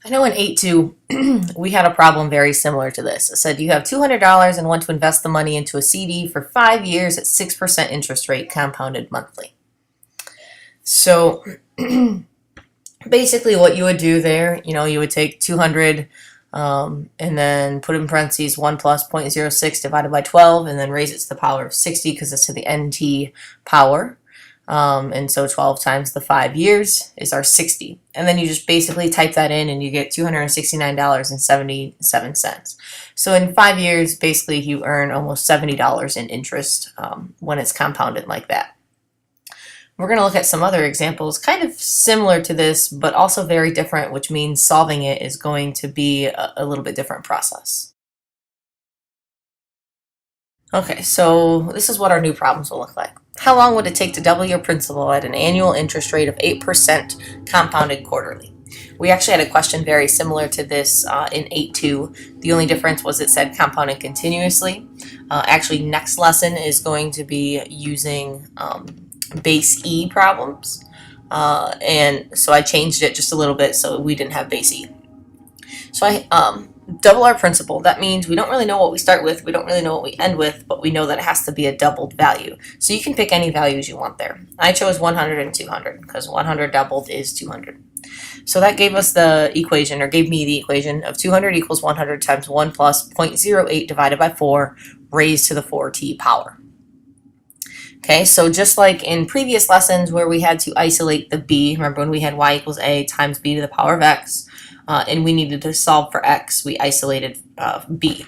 I know in 8.2 we had a problem very similar to this. It said you have $200 and want to invest the money into a CD for 5 years at 6% interest rate compounded monthly. So basically what you would do there, you would take 200 and then put in parentheses 1 plus 0.06 divided by 12 and then raise it to the power of 60 because it's to the NT power. And so 12 times the 5 years is our 60. And then you just basically type that in and you get $269.77. So in 5 years, basically you earn almost $70 in interest when it's compounded like that. We're going to look at some other examples kind of similar to this, but also very different, which means solving it is going to be a little bit different process. Okay, so this is what our new problems will look like. How long would it take to double your principal at an annual interest rate of 8% compounded quarterly? We actually had a question very similar to this in 8.2. The only difference was it said compounded continuously. Actually, next lesson is going to be using base E problems. And so I changed it just a little bit so we didn't have base E. So I double our principal. That means we don't really know what we start with, we don't really know what we end with, but we know that it has to be a doubled value. So you can pick any values you want there. I chose 100 and 200 because 100 doubled is 200. So that gave us the equation, or gave me the equation of 200 equals 100 times 1 plus 0.08 divided by 4 raised to the 4t power. Okay, so just like in previous lessons where we had to isolate the b, remember when we had y equals a times b to the power of x, and we needed to solve for x, we isolated b.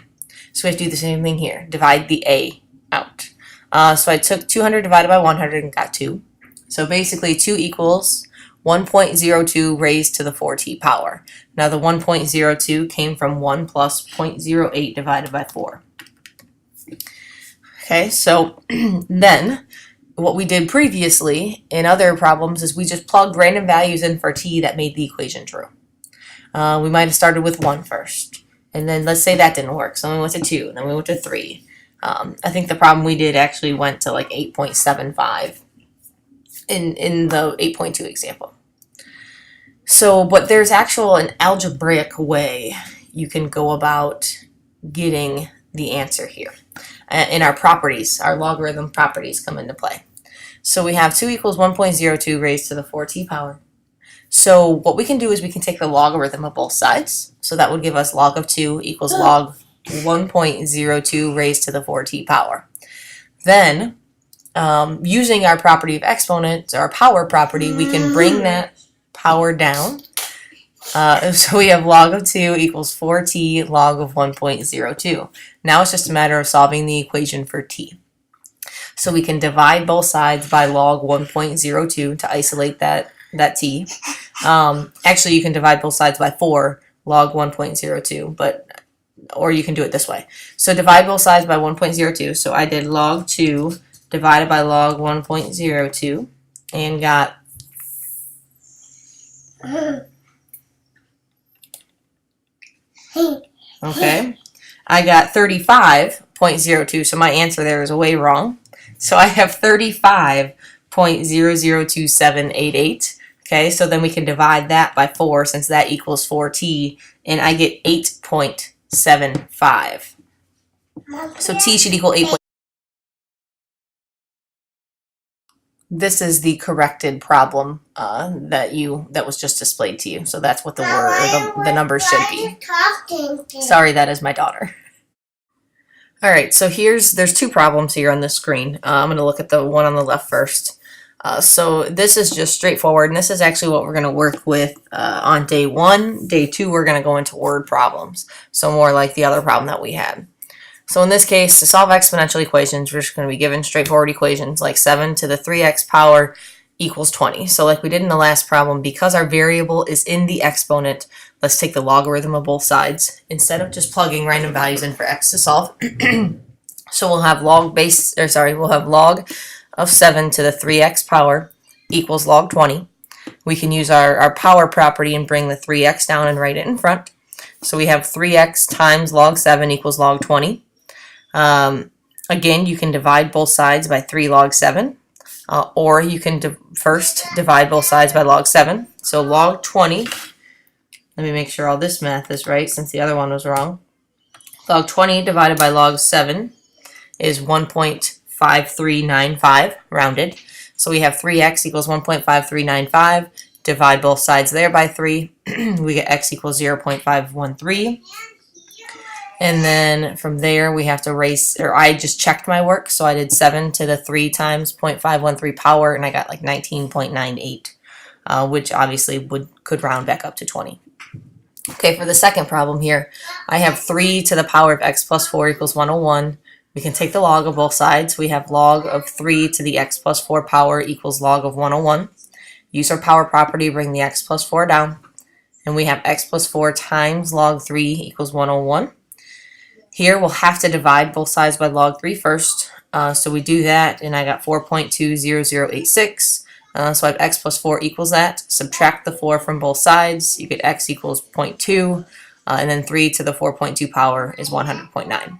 So we have to do the same thing here, divide the a out. So I took 200 divided by 100 and got 2. So basically 2 equals 1.02 raised to the 4t power. Now the 1.02 came from 1 plus 0.08 divided by 4. Okay, so then what we did previously in other problems is we just plugged random values in for t that made the equation true. We might have started with 1 first, and then let's say that didn't work, so then we went to 2, and then we went to 3. I think the problem we did actually went to like 8.75 in the 8.2 example. So, but there's an algebraic way you can go about getting the answer here. In our properties, our logarithm properties come into play. So we have 2 equals 1.02 raised to the 4t power. So what we can do is we can take the logarithm of both sides. So that would give us log of 2 equals log 1.02 raised to the 4t power. Then, using our property of exponents, our power property, we can bring that power down. So we have log of 2 equals 4t log of 1.02. Now it's just a matter of solving the equation for t. So we can divide both sides by log 1.02 to isolate that t. Actually, you can divide both sides by 4 log 1.02, or you can do it this way. So divide both sides by 1.02. So I did log 2 divided by log 1.02 and got okay, I got 35.02, so my answer there is way wrong. So I have 35.002788. Okay, so then we can divide that by 4 since that equals 4t, and I get 8.75. So t should equal 8. This is the corrected problem that was just displayed to you. So that's what the the numbers should be. Sorry, that is my daughter. All right, so there's 2 problems here on this screen. I'm going to look at the one on the left first. So this is just straightforward, and this is actually what we're going to work with on day 1. Day 2, we're going to go into word problems, so more like the other problem that we had. So in this case, to solve exponential equations, we're just going to be given straightforward equations like 7 to the 3x power equals 20. So like we did in the last problem, because our variable is in the exponent, let's take the logarithm of both sides instead of just plugging random values in for x to solve. So we'll have log of 7 to the 3x power equals log 20. We can use our power property and bring the 3x down and write it in front. So we have 3x times log 7 equals log 20. Again, you can divide both sides by 3 log 7, or you can first divide both sides by log 7. So log 20 Let me make sure all this math is right since the other one was wrong. Log 20 divided by log 7 is 1.5395 rounded. So we have 3x equals 1.5395. Divide both sides there by 3. We get x equals 0.513. And then from there we have to erase, or I just checked my work, so I did 7 to the 3 times 0.513 power, and I got like 19.98, which obviously could round back up to 20. Okay, for the second problem here, I have 3 to the power of x plus 4 equals 101. We can take the log of both sides. We have log of 3 to the x plus 4 power equals log of 101. Use our power property, bring the x plus 4 down. And we have x plus 4 times log 3 equals 101. Here we'll have to divide both sides by log 3 first. So we do that, and I got 4.20086. So I have x plus 4 equals that. Subtract the 4 from both sides. You get x equals 0.2. And then 3 to the 4.2 power is 100.9.